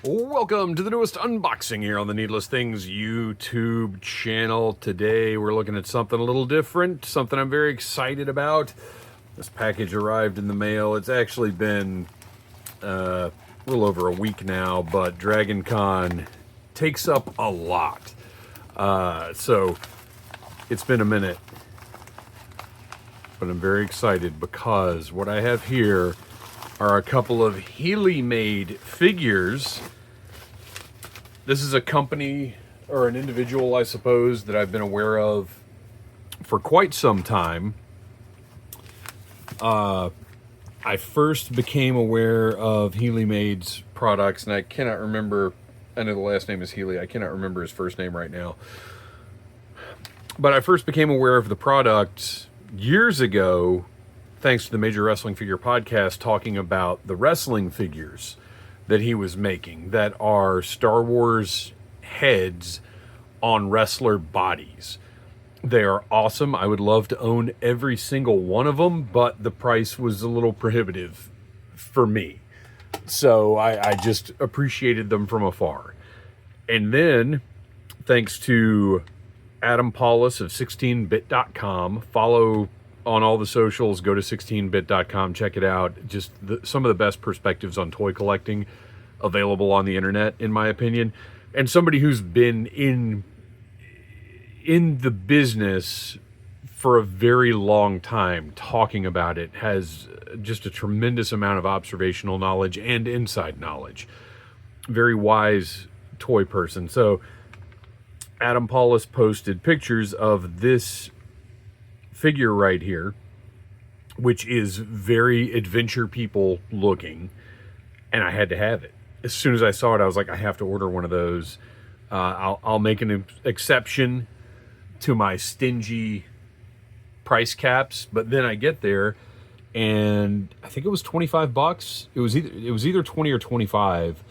Welcome to the newest unboxing here on the Needless Things YouTube channel. Today we're looking at something a little different, something I'm very excited about. This package arrived in the mail. It's actually been a little over a week now, but Dragon Con takes up a lot. So it's been a minute, but I'm very excited because what I have here are a couple of Healeymade figures. This is a company or an individual, I suppose, that I've been aware of for quite some time. I first became aware of Healeymade's products, and I cannot remember, I know the last name is Healey, I cannot remember his first name right now. But I first became aware of the product years ago, thanks to the Major Wrestling Figure podcast, talking about the wrestling figures that he was making that are Star Wars heads on wrestler bodies. They are awesome. I would love to own every single one of them, but the price was a little prohibitive for me. So I just appreciated them from afar. And then, thanks to Adam Paulus of 16bit.com, follow on all the socials, go to 16bit.com, check it out. Just some of the best perspectives on toy collecting available on the internet, in my opinion. And somebody who's been in the business for a very long time, talking about it, has just a tremendous amount of observational knowledge and inside knowledge. Very wise toy person. So Adam Paulus posted pictures of this figure right here, which is very Adventure People looking, and I had to have it. As soon as I saw it, I was like, I have to order one of those. I'll make an exception to my stingy price caps, but then I get there, and I think it was $25. It was either 20 or 25,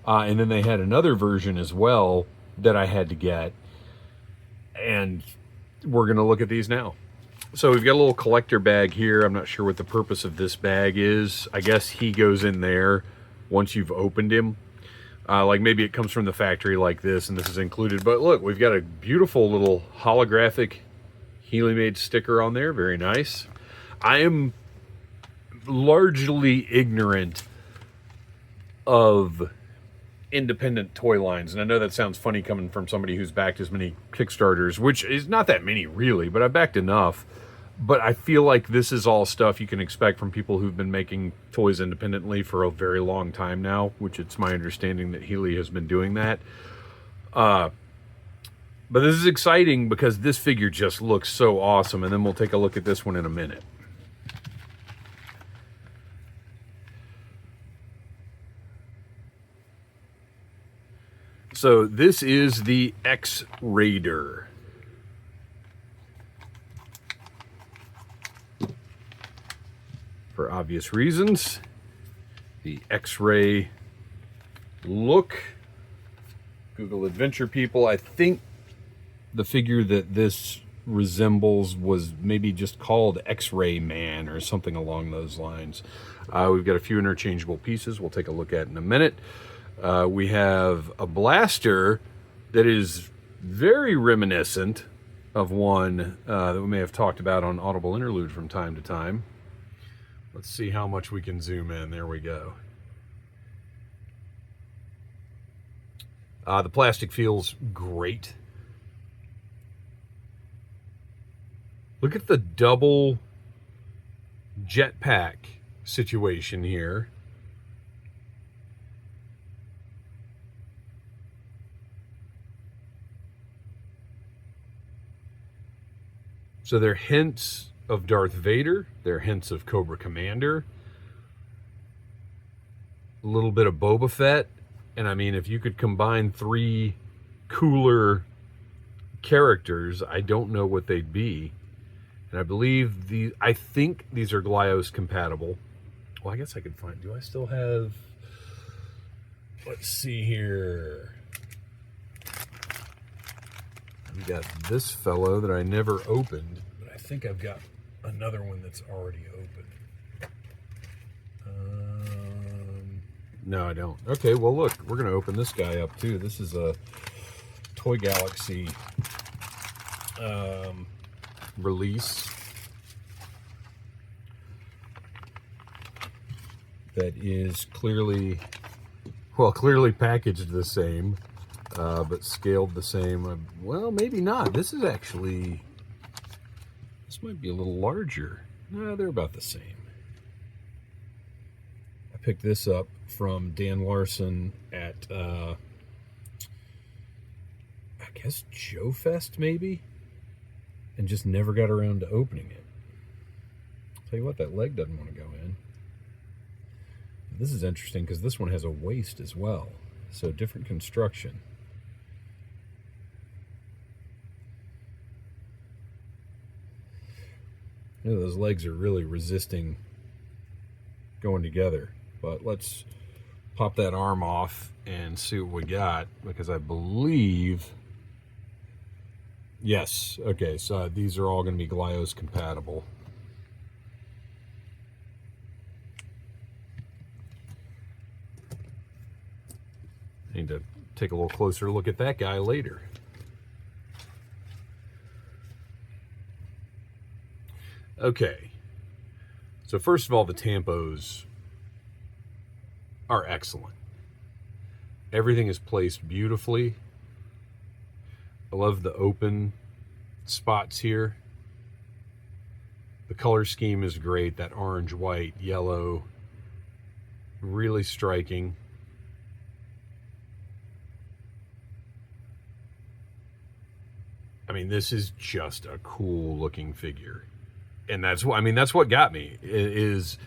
and then they had another version as well that I had to get, and we're gonna look at these now. So we've got a little collector bag here. I'm not sure what the purpose of this bag is. I guess he goes in there once you've opened him. Like maybe it comes from the factory like this, and this is included. But look, we've got a beautiful little holographic Healeymade sticker on there. Very nice. I am largely ignorant of independent toy lines, and I know that sounds funny coming from somebody who's backed as many Kickstarters, which is not that many really, but I backed enough. But I feel like this is all stuff you can expect from people who've been making toys independently for a very long time now, which it's my understanding that Healey has been doing that. But this is exciting because this figure just looks so awesome, and then we'll take a look at this one in a minute. So this is the X-Raider. For obvious reasons, the X-Ray look. Google Adventure People. I think the figure that this resembles was maybe just called X-Ray Man or something along those lines. We've got a few interchangeable pieces we'll take a look at in a minute. We have a blaster that is very reminiscent of one that we may have talked about on Audible Interlude from time to time. Let's see how much we can zoom in. There we go. The plastic feels great. Look at the double jetpack situation here. So they're hints of Darth Vader, they're hints of Cobra Commander, a little bit of Boba Fett, and I mean, if you could combine three cooler characters, I don't know what they'd be. And I think these are Glyos compatible. Well, I guess I could find, do I still have, let's see here. I've got this fellow that I never opened, but I think I've got another one that's already open. No, I don't. Okay, well, look, we're going to open this guy up, too. This is a Toy Galaxy release that is clearly packaged the same, but scaled the same. Well, maybe not. This might be a little larger. No, they're about the same. I picked this up from Dan Larson at, I guess, Joe Fest, maybe? And just never got around to opening it. Tell you what, that leg doesn't want to go in. This is interesting because this one has a waist as well. So different construction. You know, those legs are really resisting going together. But let's pop that arm off and see what we got, because I believe... Yes, okay, so these are all going to be Glyos compatible. I need to take a little closer look at that guy later. Okay, so first of all, the tampos are excellent. Everything is placed beautifully. I love the open spots here. The color scheme is great. That orange, white, yellow, really striking. I mean, this is just a cool looking figure. And that's what got me, is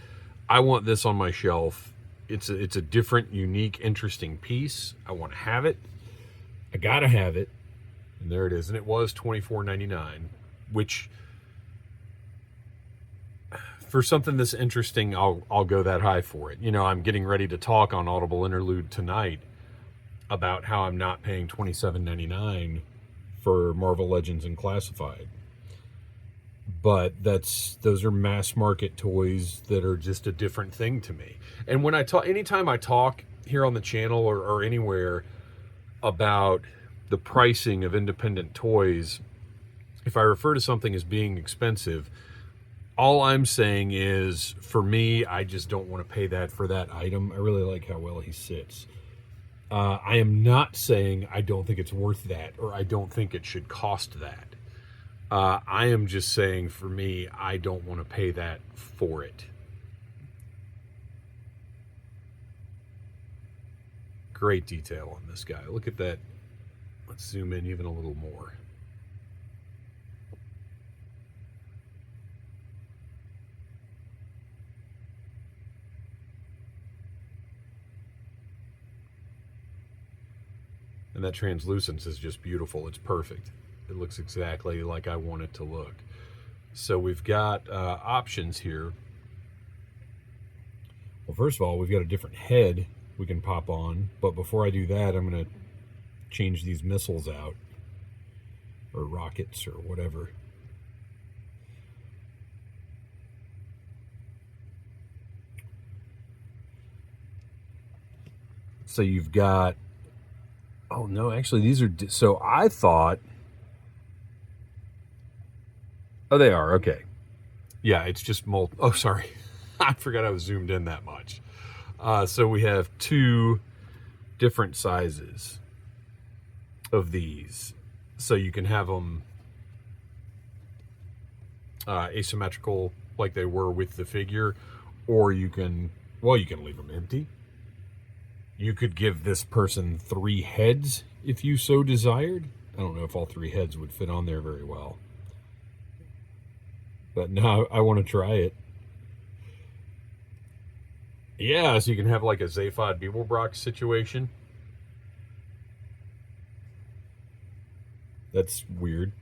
I want this on my shelf. It's a different, unique, interesting piece. I want to have it. I gotta have it. And there it is. And it was $24.99, which for something this interesting, I'll go that high for it. You know, I'm getting ready to talk on Audible Interlude tonight about how I'm not paying $27.99 for Marvel Legends and Classified. But those are mass market toys that are just a different thing to me. And when I talk, anytime I talk here on the channel or anywhere about the pricing of independent toys, if I refer to something as being expensive, all I'm saying is, for me, I just don't want to pay that for that item. I really like how well he sits. I am not saying I don't think it's worth that, or I don't think it should cost that. I am just saying, for me, I don't want to pay that for it. Great detail on this guy. Look at that. Let's zoom in even a little more. And that translucence is just beautiful. It's perfect. It looks exactly like I want it to look. So we've got options here. Well, first of all, we've got a different head we can pop on. But before I do that, I'm going to change these missiles out, or rockets, or whatever. So you've got, oh no, actually these are, so I thought, oh, they are, okay. Yeah, it's just oh, sorry. I forgot I was zoomed in that much. So we have two different sizes of these. So you can have them asymmetrical like they were with the figure, or you can leave them empty. You could give this person 3 heads if you so desired. I don't know if all 3 heads would fit on there very well. But now I want to try it. Yeah, so you can have like a Zaphod Beeblebrox situation. That's weird.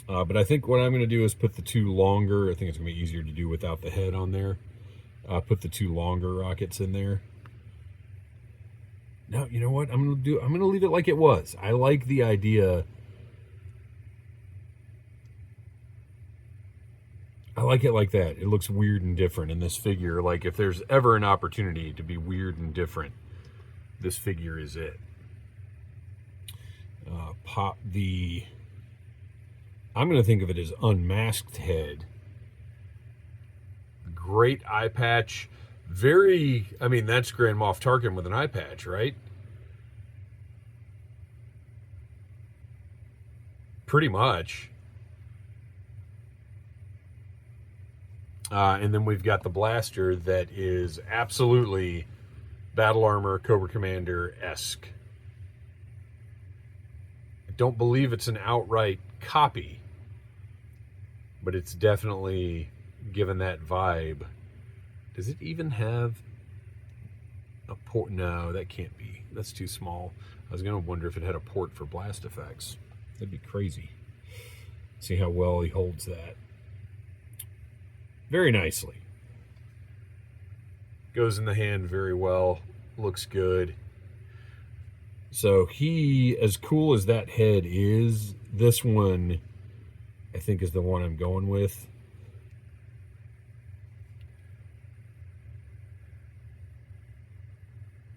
But I think what I'm going to do is put the 2 longer. I think it's going to be easier to do without the head on there. Put the 2 longer rockets in there. No, you know what? I'm going to leave it like it was. I like the idea I like it like that. It looks weird and different in this figure. Like, if there's ever an opportunity to be weird and different, this figure is it. Pop the... I'm going to think of it as unmasked head. Great eye patch. Very... I mean, that's Grand Moff Tarkin with an eye patch, right? Pretty much. And then we've got the blaster that is absolutely Battle Armor Cobra Commander-esque. I don't believe it's an outright copy, but it's definitely given that vibe. Does it even have a port? No, that can't be. That's too small. I was going to wonder if it had a port for blast effects. That'd be crazy. See how well he holds that. Very nicely. Goes in the hand very well. Looks good. So he, as cool as that head is, this one I think is the one I'm going with.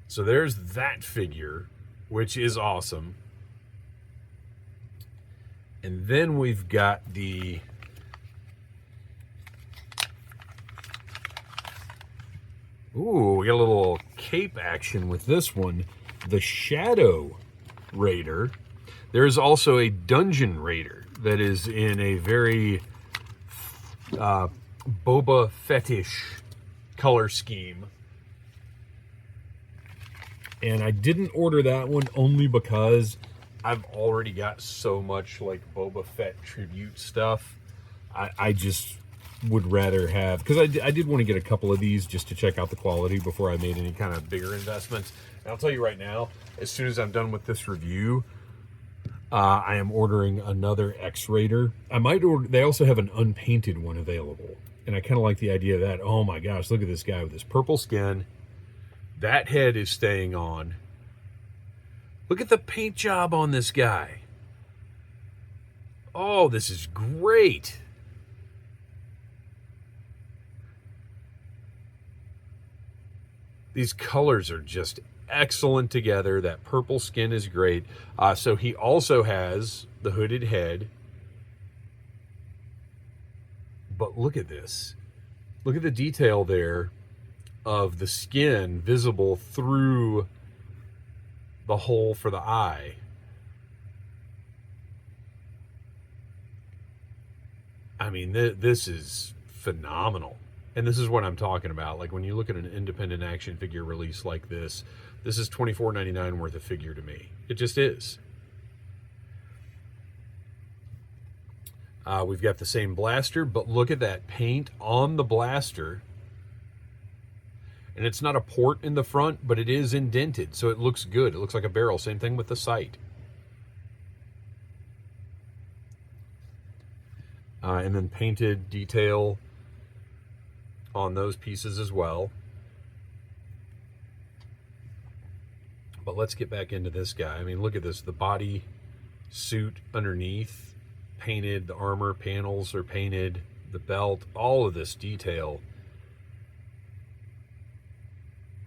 So there's that figure, which is awesome. And then we've got the... Ooh, we got a little cape action with this one. The Shadow Raider. There's also a Dungeon Raider that is in a very Boba Fettish color scheme. And I didn't order that one only because I've already got so much like Boba Fett tribute stuff. I just would rather have, because I did want to get a couple of these just to check out the quality before I made any kind of bigger investments. And I'll tell you right now, as soon as I'm done with this review, I am ordering another X-Raider. I might order, they also have an unpainted one available. And I kind of like the idea of that. Oh my gosh, look at this guy with his purple skin. That head is staying on. Look at the paint job on this guy. Oh, this is great. These colors are just excellent together. That purple skin is great. So he also has the hooded head. But look at this. Look at the detail there of the skin visible through the hole for the eye. I mean, this is phenomenal. And this is what I'm talking about. Like, when you look at an independent action figure release like this is $24.99 worth of figure to me. It just is. We've got the same blaster, but look at that paint on the blaster. And it's not a port in the front, but it is indented, so it looks good. It looks like a barrel. Same thing with the sight. And then painted detail on those pieces as well. But let's get back into this guy. I mean, look at this. The body suit underneath, painted. The armor panels are painted. The belt, all of this detail.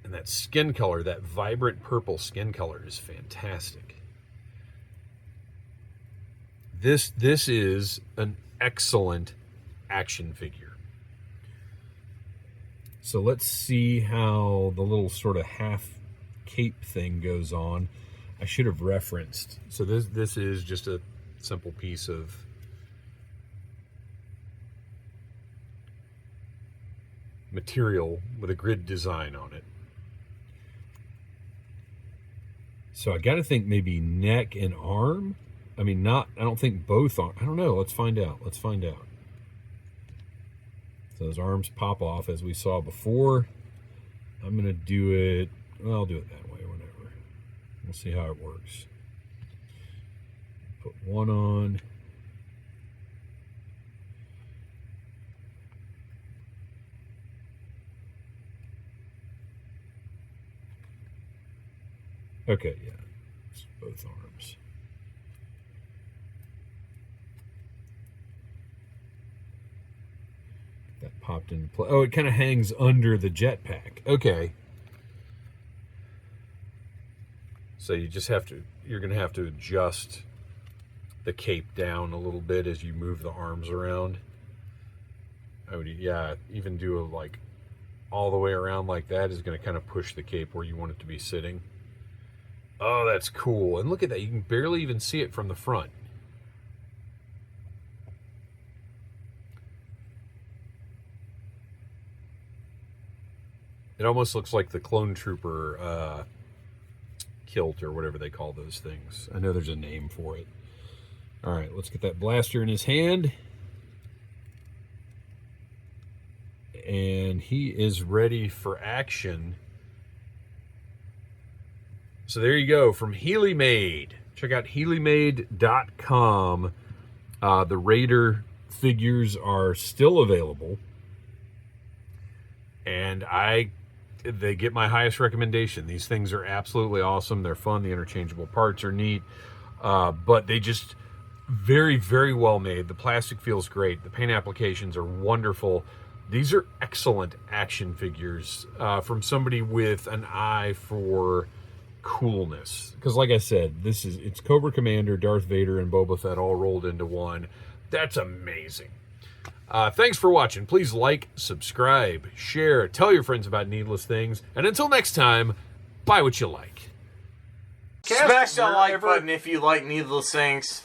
And that skin color, that vibrant purple skin color is fantastic. This is an excellent action figure. So let's see how the little sort of half cape thing goes on. I should have referenced. So this is just a simple piece of material with a grid design on it. So I got to think maybe neck and arm. I mean, I don't think both arms. I don't know. Let's find out. Let's find out. So those arms pop off as we saw before. I'm going to do it. Well, I'll do it that way, whatever. We'll see how it works. Put one on. Okay, yeah. It's both arms. That popped into place. Oh, it kind of hangs under the jetpack. Okay. So you just have to, you're going to have to adjust the cape down a little bit as you move the arms around. I would, yeah, even do a, like, all the way around like that is going to kind of push the cape where you want it to be sitting. Oh, that's cool. And look at that. You can barely even see it from the front. It almost looks like the Clone Trooper kilt or whatever they call those things. I know there's a name for it. All right, let's get that blaster in his hand. And he is ready for action. So there you go, from Healeymade. Check out Healeymade.com. The Raider figures are still available. And they get my highest recommendation. These things are absolutely awesome. They're fun. The interchangeable parts are neat. But they just very, very well made. The plastic feels great. The paint applications are wonderful. These are excellent action figures from somebody with an eye for coolness. Because like I said, it's Cobra Commander, Darth Vader, and Boba Fett all rolled into one. That's amazing. Thanks for watching. Please like, subscribe, share, tell your friends about Needless Things. And until next time, buy what you like. Smash that like button if you like Needless Things.